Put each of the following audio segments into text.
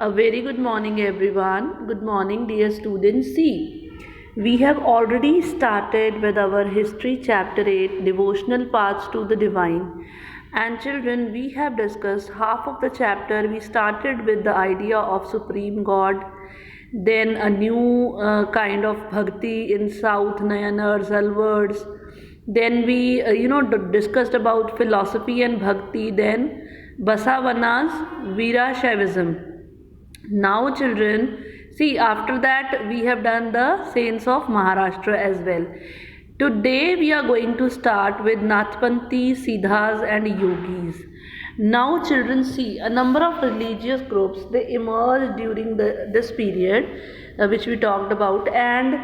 A very good morning, everyone. Good morning, dear students. See, we have already started with our history chapter 8 devotional paths to the divine. And children, we have discussed half of the chapter. We started with the idea of Supreme God, then a new kind of bhakti in South Nayanar, Alwards. Then we, discussed about philosophy and bhakti. Then Basavana's Veera Shaivism. Now, children, see, after that, we have done the saints of Maharashtra as well. Today, we are going to start with Nathpanthi, Siddhas, and Yogis. Now, children, see, a number of religious groups they emerged during this period, which we talked about, and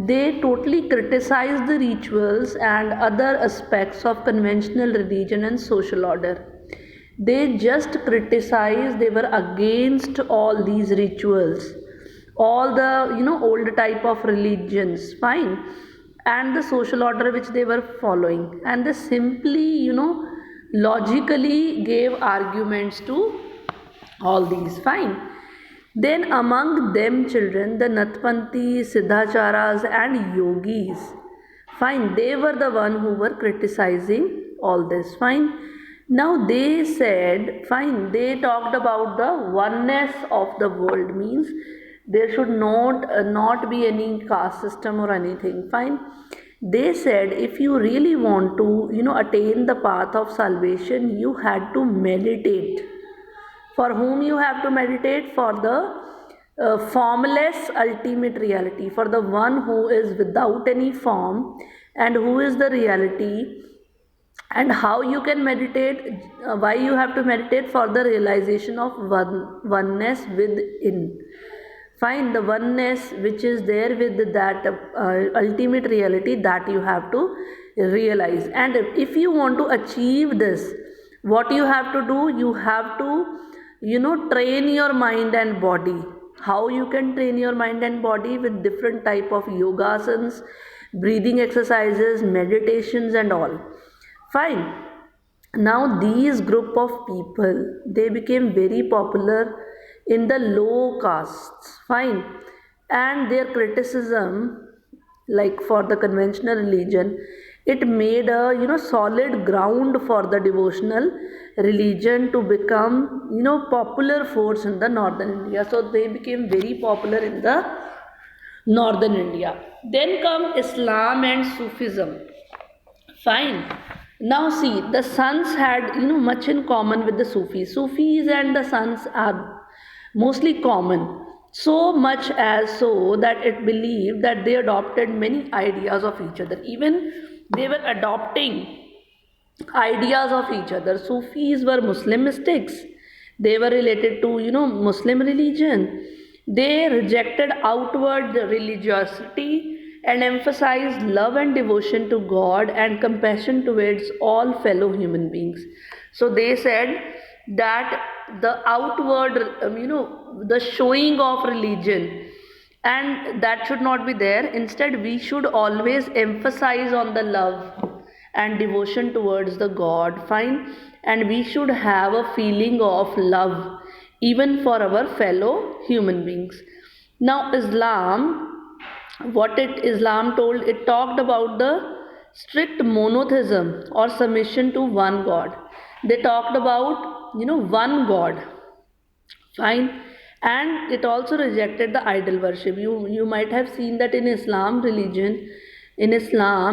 they totally criticized the rituals and other aspects of conventional religion and social order. They just criticized, they were against all these rituals, all the old type of religions, fine, and the social order which they were following, and they simply logically gave arguments to all these, fine. Then among them, children, the Natpanthi, Siddhacharas, and Yogis, fine, they were the one who were criticizing all this, fine. Now they said, fine, they talked about the oneness of the world, means there should not be any caste system or anything, fine. They said if you really want to attain the path of salvation, you had to meditate. For whom you have to meditate? For the formless ultimate reality, for the one who is without any form and who is the reality. And how you can meditate, why you have to meditate? For the realization of oneness within, find the oneness which is there with that ultimate reality, that you have to realize. And if you want to achieve this, what you have to do? You have to train your mind and body. How you can train your mind and body? With different type of yogasanas, breathing exercises, meditations, and all, fine. Now these group of people, they became very popular in the low castes, fine. And their criticism, like for the conventional religion, it made a solid ground for the devotional religion to become popular force in the northern India. So they became very popular in the northern India. Then come Islam and Sufism, fine. Now see, the sons had much in common with the Sufis. Sufis and the sons are mostly common, so much as so that it believed that they adopted many ideas of each other. Even they were adopting ideas of each other. Sufis were Muslim mystics. They were related to Muslim religion. They rejected outward religiosity and emphasized love and devotion to God and compassion towards all fellow human beings. So they said that the outward, the showing of religion, and that should not be there. Instead, we should always emphasize on the love and devotion towards the God, fine. And we should have a feeling of love even for our fellow human beings. Now, Islam told, it talked about the strict monotheism or submission to one God. They talked about one God, fine. And it also rejected the idol worship. You might have seen that in Islam,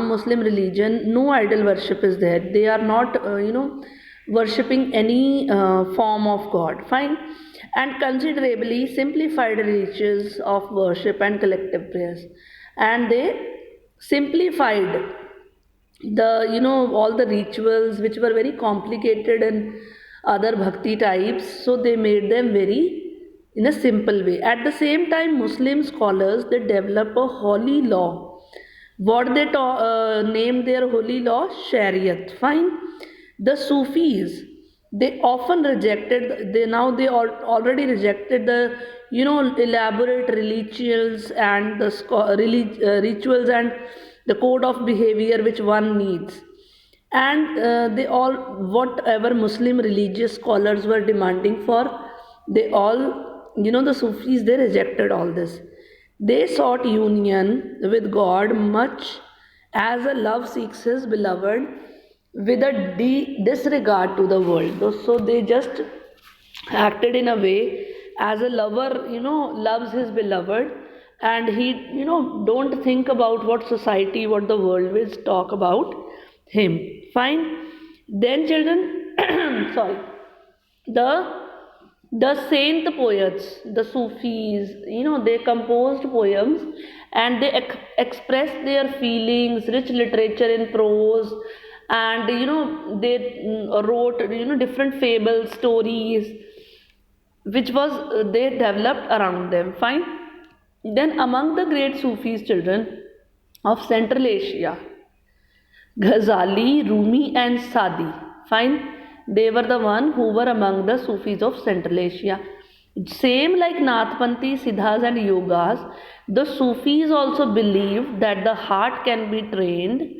Muslim religion, no idol worship is there. They are not worshipping any form of God, fine. And considerably simplified rituals of worship and collective prayers. And they simplified the all the rituals which were very complicated and other bhakti types, so they made them very in a simple way. At the same time, Muslim scholars, they develop a holy law. What they named their holy law? Shariat, fine. The Sufis, they often rejected, already rejected the elaborate rituals and the rituals and the code of behavior which one needs. And they all, whatever Muslim religious scholars were demanding for, they all the Sufis, they rejected all this. They sought union with God much as a love seeks his beloved with a disregard to the world. So they just acted in a way as a lover, loves his beloved, and he, don't think about what society, what the world will talk about him. Fine. Then children, sorry, the the saint poets, the Sufis, they composed poems and they expressed their feelings, rich literature in prose, and they wrote different fables, stories, which was they developed around them. Fine. Then among the great Sufis, children of Central Asia, Ghazali, Rumi, and Sadi. Fine. They were the one who were among the Sufis of Central Asia. Same like Nathpanthi, Siddhas, and Yogas, the Sufis also believed that the heart can be trained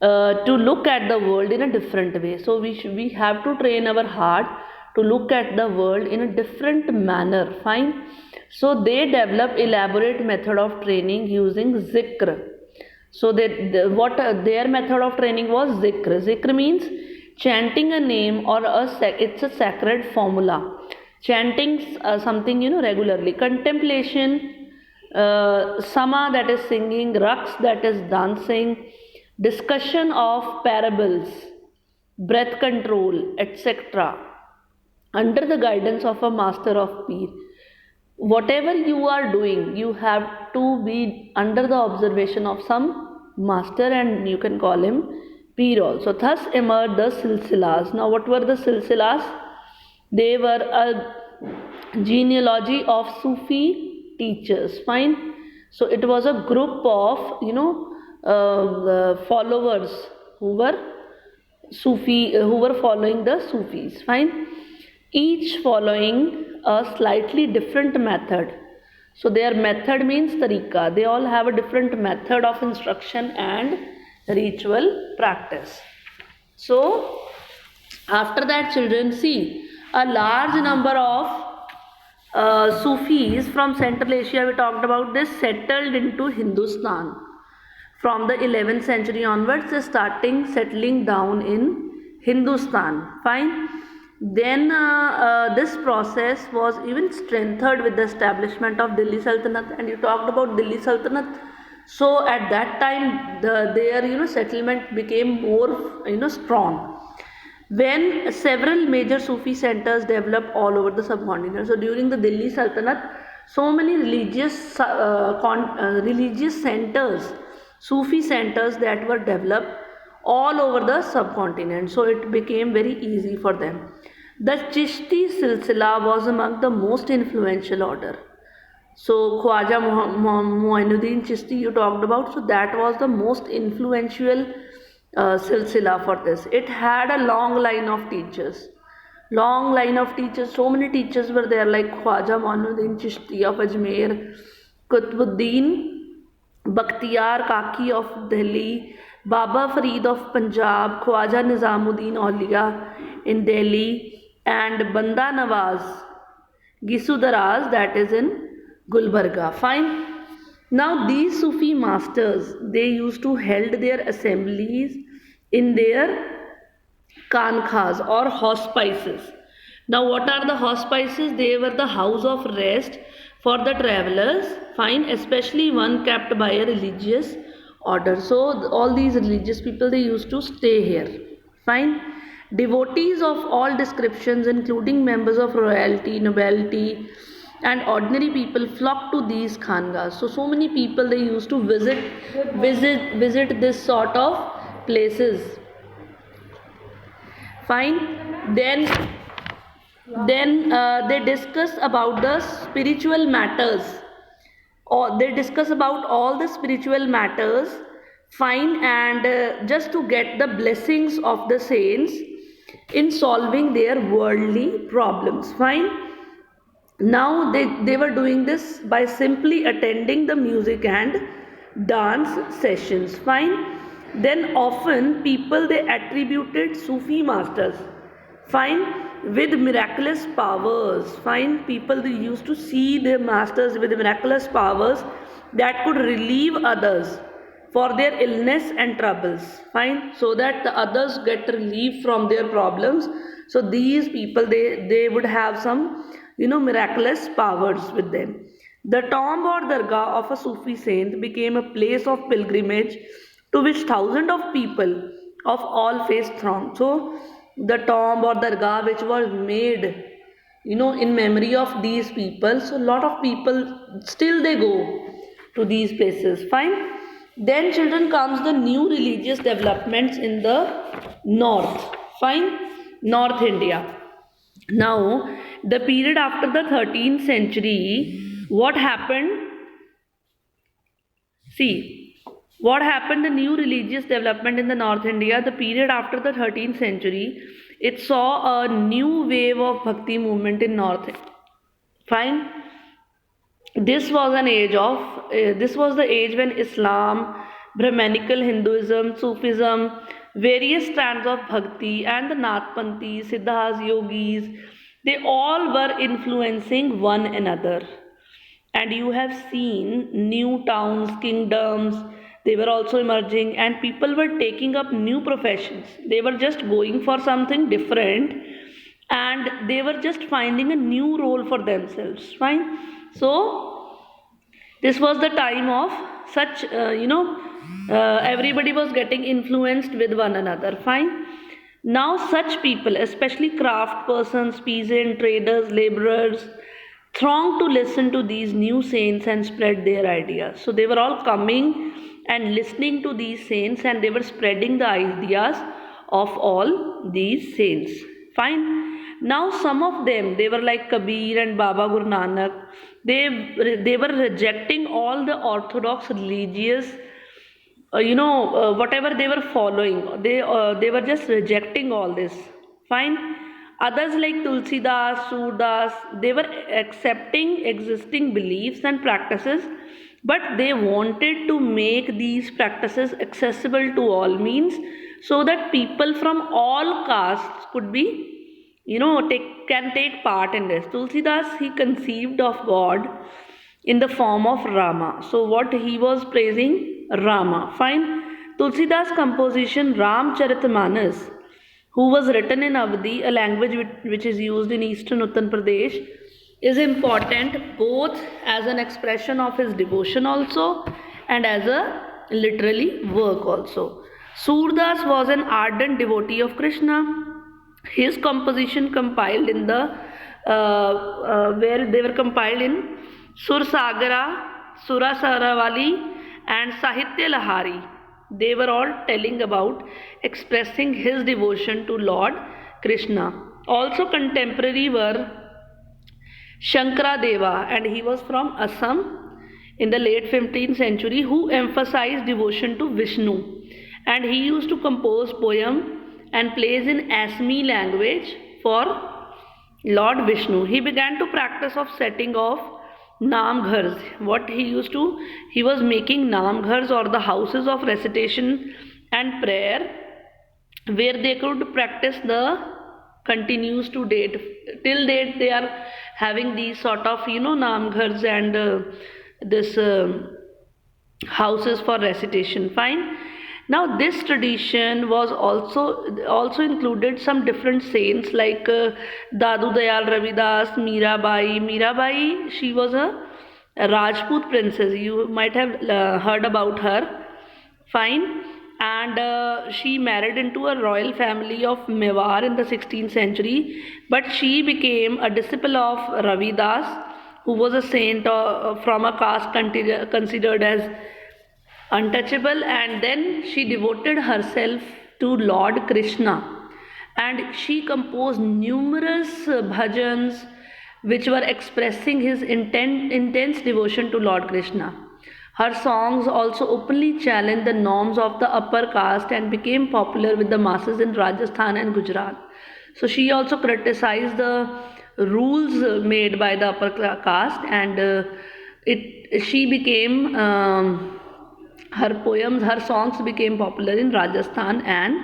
to look at the world in a different way. So we have to train our heart to look at the world in a different manner. Fine. So they develop elaborate method of training using zikr. So what their method of training was zikr. Zikr means chanting a name or it's a sacred formula. Chanting something regularly. Contemplation, sama, that is singing, raqs, that is dancing, discussion of parables, breath control, etc. Under the guidance of a master of peer. Whatever you are doing, you have to be under the observation of some master, and you can call him peer also. Thus emerged the silsilas. Now what were the silsilas? They were a genealogy of Sufi teachers. Fine. So it was a group of followers who were who were following the Sufis. Fine. Each following a slightly different method. So their method means tariqa. They all have a different method of instruction and ritual practice. So after that, children, see a large number of Sufis from Central Asia, we talked about this, settled into Hindustan. From the 11th century onwards, they starting settling down in Hindustan. Fine. Then this process was even strengthened with the establishment of Delhi Sultanate, and you talked about Delhi Sultanate. So at that time, their settlement became more strong. When several major Sufi centers developed all over the subcontinent. So during the Delhi Sultanate, so many religious centers, Sufi centers that were developed all over the subcontinent. So it became very easy for them. The Chishti Silsila was among the most influential order. So Khwaja Muinuddin Chishti you talked about, so that was the most influential silsila for this. It had a long line of teachers. So many teachers were there, like Khwaja Muinuddin Chishti of Ajmer, Qutbuddin Bakhtiyar Kaki of Delhi, Baba Farid of Punjab, Khwaja Nizamuddin Auliya in Delhi, and Banda Nawaz Gisudaraz, that is in Gulbarga. Fine. Now these Sufi masters, they used to held their assemblies in their kankhas or hospices. Now what are the hospices? They were the house of rest for the travelers. Fine. Especially one kept by a religious order. So all these religious people, they used to stay here. Fine. Devotees of all descriptions, including members of royalty, nobility, and ordinary people, flocked to these khangas. So many people, they used to visit this sort of places. Fine. Then they discuss about the spiritual matters, or they discuss about all the spiritual matters. Fine. And just to get the blessings of the saints in solving their worldly problems. Fine. Now they were doing this by simply attending the music and dance sessions. Fine. Then often people, they attributed Sufi masters. Fine. with miraculous powers. Fine, people used to see their masters with miraculous powers that could relieve others for their illness and troubles. Fine, so that the others get relief from their problems. So these people, they would have some, miraculous powers with them. The tomb or dargah of a Sufi saint became a place of pilgrimage to which thousands of people of all faiths thronged. So the tomb or dargah which was made, in memory of these people, so a lot of people still they go to these places. Fine. Then children comes the new religious developments in the north. Fine. North India. Now the period after the 13th century, what happened? See, what happened, the new religious development in the North India, the period after the 13th century, it saw a new wave of bhakti movement in North. Fine. This was the age when Islam, Brahmanical Hinduism, Sufism, various strands of bhakti and the Nathpanthis, Siddhas, Yogis, they all were influencing one another. And you have seen new towns, kingdoms, they were also emerging, and people were taking up new professions. They were just going for something different, and they were just finding a new role for themselves. Fine. So this was the time of such, everybody was getting influenced with one another. Fine. Now such people, especially craft persons, peasant, traders, laborers, thronged to listen to these new saints and spread their ideas. So they were all coming and listening to these saints, and they were spreading the ideas of all these saints. Fine. Now some of them, they were like Kabir and Baba Guru Nanak. They were rejecting all the orthodox religious, whatever they were following. They were just rejecting all this. Fine. Others like Tulsidas, Surdas, they were accepting existing beliefs and practices, but they wanted to make these practices accessible to all, means so that people from all castes could be, can take part in this. Tulsidas, he conceived of God in the form of Rama. So what he was praising? Rama. Fine. Tulsidas' composition Ramcharitmanas, who was written in Awadhi, a language which is used in eastern Uttar Pradesh, is important both as an expression of his devotion also and as a literary work also. Surdas was an ardent devotee of Krishna. His composition compiled in the where they were compiled in Sursagara, Surasaravali and Sahitya Lahari. They were all telling about expressing his devotion to Lord Krishna. Also contemporary were Shankara Deva, and he was from Assam in the late 15th century, who emphasized devotion to Vishnu. And he used to compose poem and plays in Asmi language for Lord Vishnu. He began to practice of setting off Namghars. What he was making Namghars, or the houses of recitation and prayer, where they could practice the continues to date. Till date they are having these sort of, Namghars and this houses for recitation. Fine. Now this tradition was also included some different saints like Dadu Dayal Ravidas, Mirabai. Mirabai, she was a Rajput princess. You might have heard about her. Fine. And she married into a royal family of Mewar in the 16th century. But she became a disciple of Ravidas, who was a saint from a caste considered as untouchable, and then she devoted herself to Lord Krishna, and she composed numerous bhajans which were expressing his intense devotion to Lord Krishna. Her songs also openly challenged the norms of the upper caste and became popular with the masses in Rajasthan and Gujarat. So she also criticized the rules made by the upper caste, and she became her songs became popular in Rajasthan and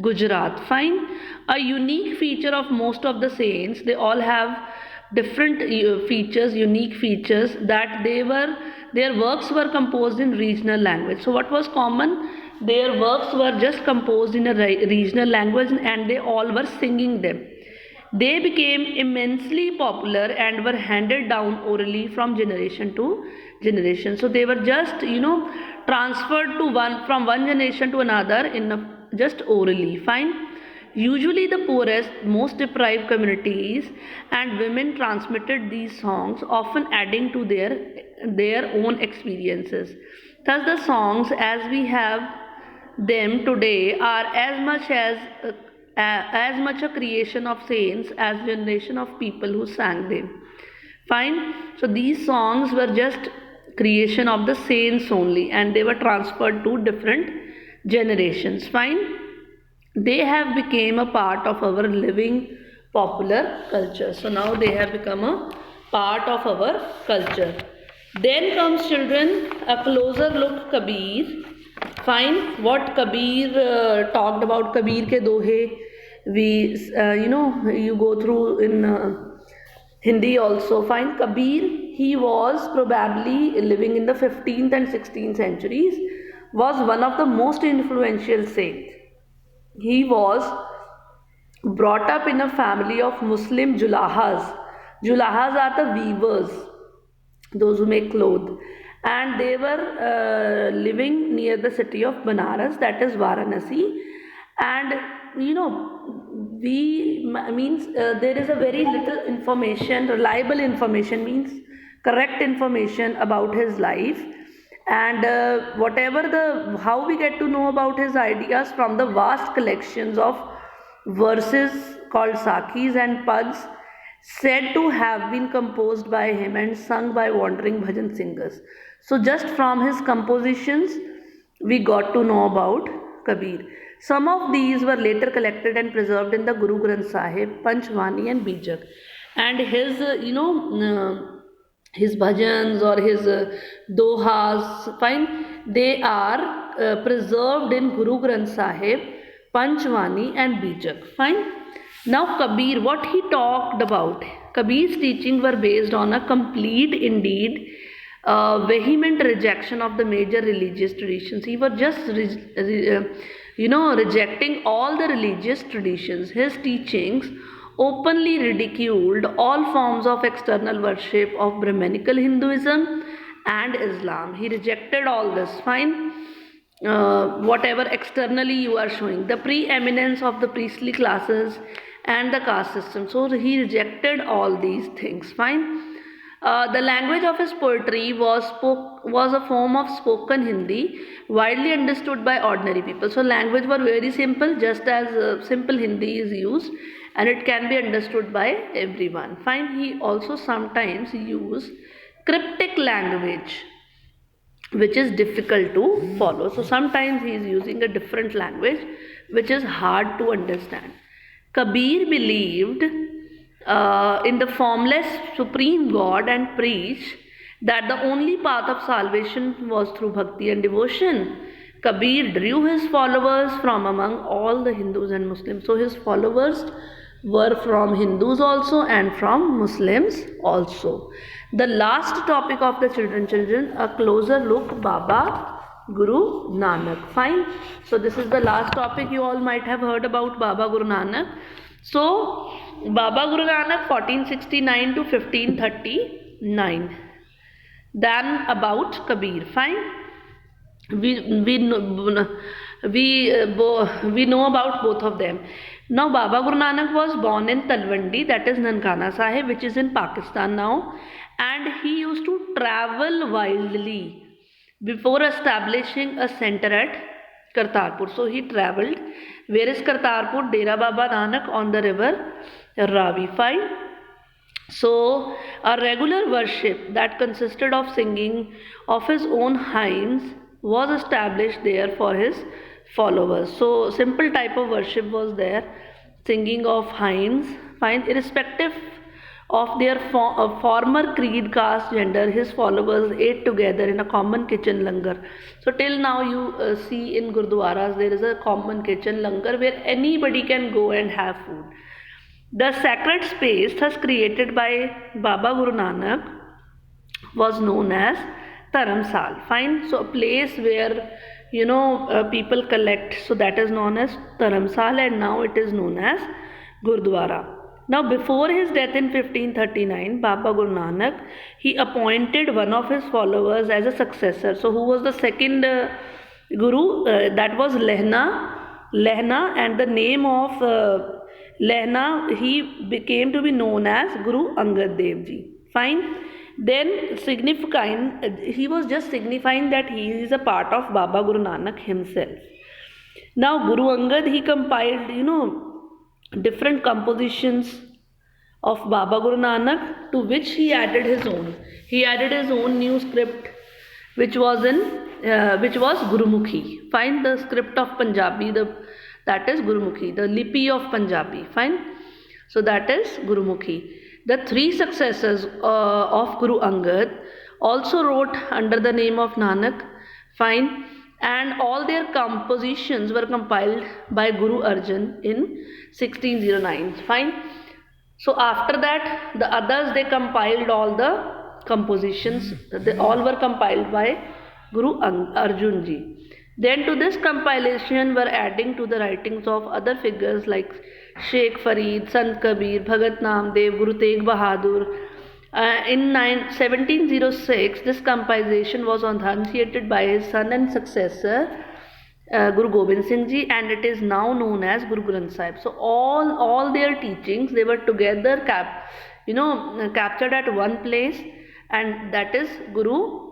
Gujarat. Fine. A unique feature of most of the saints, they all have different features, unique features, that their works were composed in regional language. So what was common? Their works were just composed in a regional language, and they all were singing them. They became immensely popular and were handed down orally from generation to generation. So they were just, transferred to from one generation to another just orally. Fine. Usually the poorest, most deprived communities and women transmitted these songs, often adding to their own experiences. Thus the songs as we have them today are as much a creation of saints as generation of people who sang them. Fine. So these songs were just creation of the saints only, and they were transferred to different generations. Fine. They have become a part of our living popular culture. So now they have become a part of our culture. Then comes, children, a closer look Kabir. Fine. What Kabir talked about, Kabir ke dohe, you go through in Hindi also. Fine. Kabir, he was probably living in the 15th and 16th centuries, was one of the most influential saints. He was brought up in a family of Muslim Julahas. Julahas are the weavers, those who make clothes, and they were living near the city of Banaras, that is Varanasi. And there is a very little information, reliable information, means correct information about his life. And how we get to know about his ideas? From the vast collections of verses called Sakhis and Pads, said to have been composed by him and sung by wandering bhajan singers. So just from his compositions we got to know about Kabir. Some of these were later collected and preserved in the Guru Granth Sahib, Panchwani and Bijak. And his bhajans or his dohas, fine, they are preserved in Guru Granth Sahib, Panchwani and Bijak. Fine. Now Kabir, what he talked about, Kabir's teachings were based on a complete, indeed vehement rejection of the major religious traditions. He was just rejecting all the religious traditions. His teachings openly ridiculed all forms of external worship of Brahmanical Hinduism and Islam. He rejected all this. Fine. Whatever externally you are showing, the preeminence of the priestly classes and the caste system. So he rejected all these things. Fine. The language of his poetry was a form of spoken Hindi, widely understood by ordinary people. So language was very simple, just as simple Hindi is used, and it can be understood by everyone. Fine. He also sometimes used cryptic language, which is difficult to follow. So sometimes he is using a different language which is hard to understand. Kabir believed in the formless supreme God and preached that the only path of salvation was through bhakti and devotion. Kabir drew his followers from among all the Hindus and Muslims. So his followers were from Hindus also and from Muslims also. The last topic of the children, a closer look, Baba Guru Nanak. Fine. So this is the last topic. You all might have heard about Baba Guru Nanak. So Baba Guru Nanak 1469 to 1539. Then about Kabir. Fine. We know about both of them. Now Baba Guru Nanak was born in Talwandi, that is Nankana Sahib, which is in Pakistan now, and he used to travel wildly before establishing a center at Kartarpur. So he travelled. Where is Kartarpur? Dera Baba Nanak on the river Ravi. Fine. So a regular worship that consisted of singing of his own hymns was established there for his followers. So simple type of worship was there, singing of hymns. Fine. Irrespective of their former creed, caste, gender, his followers ate together in a common kitchen langar. So till now you see in Gurdwaras there is a common kitchen langar where anybody can go and have food. The sacred space thus created by Baba Guru Nanak was known as Dharamsal. Fine. So a place where people collect. So that is known as Dharamsal, and now it is known as Gurdwara. Now, before his death in 1539, Baba Guru Nanak, he appointed one of his followers as a successor. So, who was the second Guru? That was Lehna, and the name of Lehna, he became to be known as Guru Angad Dev Ji. Fine. Then he was just signifying that he is a part of Baba Guru Nanak himself. Now, Guru Angad, he compiled, different compositions of Baba Guru Nanak, to which he added his own. He added his own new script, which was Gurumukhi. Find the script of Punjabi, that is Gurumukhi, the Lipi of Punjabi. Fine. So that is Gurumukhi. The three successors of Guru Angad also wrote under the name of Nanak. Fine. And all their compositions were compiled by Guru Arjan in 1609. Fine. So after that, the others, they compiled all the compositions. They all were compiled by Guru Arjun Ji. Then to this compilation were adding to the writings of other figures like Sheikh Farid, Sant Kabir, Bhagat Namdev, Guru Tegh Bahadur. In 1706, this compilation was authenticated by his son and successor, Guru Gobind Singh Ji, and it is now known as Guru Granth Sahib. So all their teachings, they were together captured at one place, and that is Guru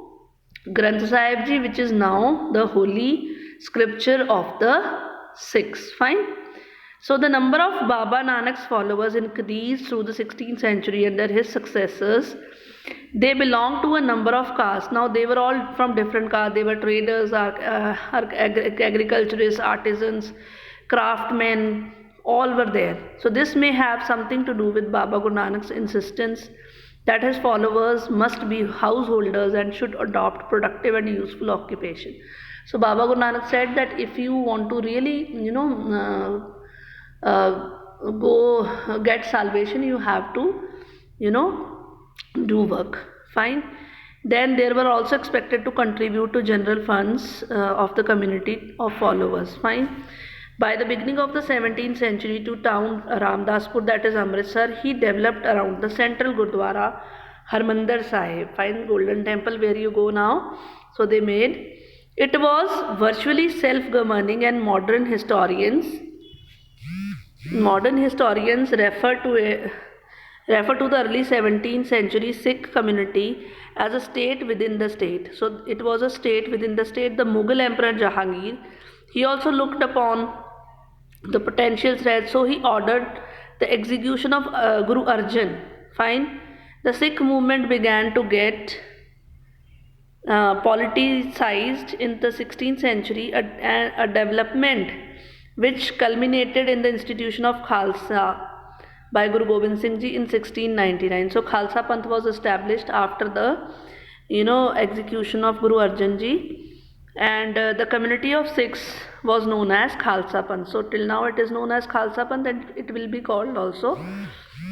Granth Sahib Ji, which is now the holy scripture of the Sikhs. Fine. So the number of Baba Nanak's followers increased through the 16th century under his successors. They belonged to a number of castes. Now they were all from different castes. They were traders, agriculturists, artisans, craftsmen, all were there. So this may have something to do with Baba Guru Nanak's insistence that his followers must be householders and should adopt productive and useful occupation. So Baba Guru Nanak said that if you want to really, go get salvation, you have to, do work. Fine. Then they were also expected to contribute to general funds of the community of followers. Fine. By the beginning of the 17th century, to town Ramdaspur, that is Amritsar, he developed around the central Gurdwara Harmandir Sahib. Fine, Golden Temple where you go now. So they made. It was virtually self-governing, and modern historians refer to the early 17th century Sikh community as a state within the state. So it was a state within the state. The Mughal Emperor Jahangir, he also looked upon the potential threat, so he ordered the execution of Guru Arjan. Fine. The Sikh movement began to get politicized in the 16th century, a development which culminated in the institution of Khalsa by Guru Gobind Singh Ji in 1699. So Khalsa Panth was established after the execution of Guru Arjan Ji, and the community of Sikhs was known as Khalsa Panth. So till now it is known as Khalsa Panth, and it will be called also.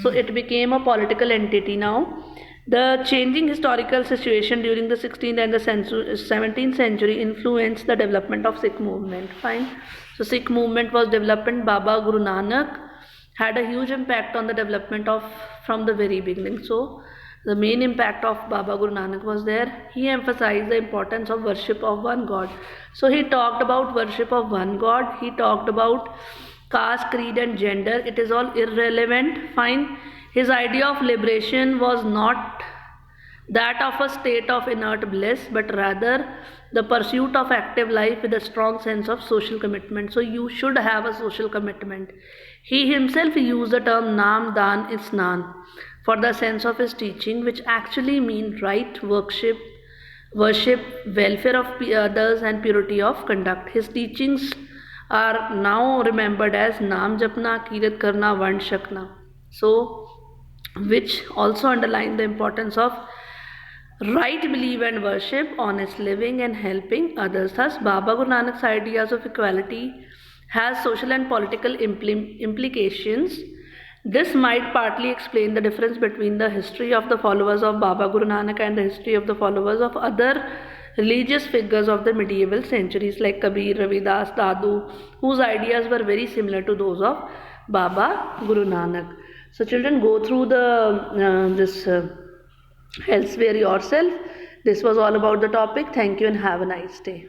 So it became a political entity now. The changing historical situation during the 16th and the 17th century influenced the development of Sikh movement. Fine. So Sikh movement was developed. Baba Guru Nanak had a huge impact on the development from the very beginning. So the main impact of Baba Guru Nanak was there. He emphasized the importance of worship of one God. So he talked about worship of one God. He talked about caste, creed and gender. It is all irrelevant. Fine. His idea of liberation was not that of a state of inert bliss, but rather the pursuit of active life with a strong sense of social commitment. So you should have a social commitment. He himself used the term Nam Dan Isnan for the sense of his teaching, which actually means right worship, welfare of others and purity of conduct. His teachings are now remembered as Naam Japna, Kirat Karna, Varn Shakna. So which also underline the importance of right belief and worship, honest living, and helping others. Thus, Baba Guru Nanak's ideas of equality has social and political implications. This might partly explain the difference between the history of the followers of Baba Guru Nanak and the history of the followers of other religious figures of the medieval centuries like Kabir, Ravidas, Dadu, whose ideas were very similar to those of Baba Guru Nanak. So, children, go through the this elsewhere yourself. This was all about the topic. Thank you and have a nice day.